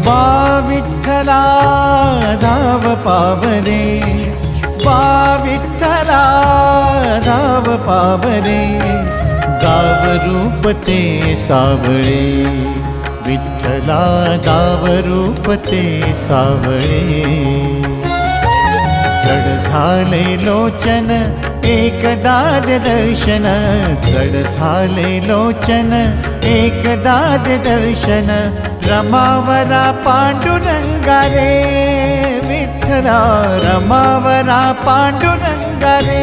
बा विठ्ठला धाव पावरे, बा विठ्ठला धाव पावरे, गाव रूप ते सावळे, विठ्ठला गाव रूप ते सावळे। जड झाले लोचन एकदा दर्शन, जड झाले लोचन एकदा दर्शन, रमावरा पांडुरंगा रे, विठ्ठला रमावरा पांडुरंगा रे।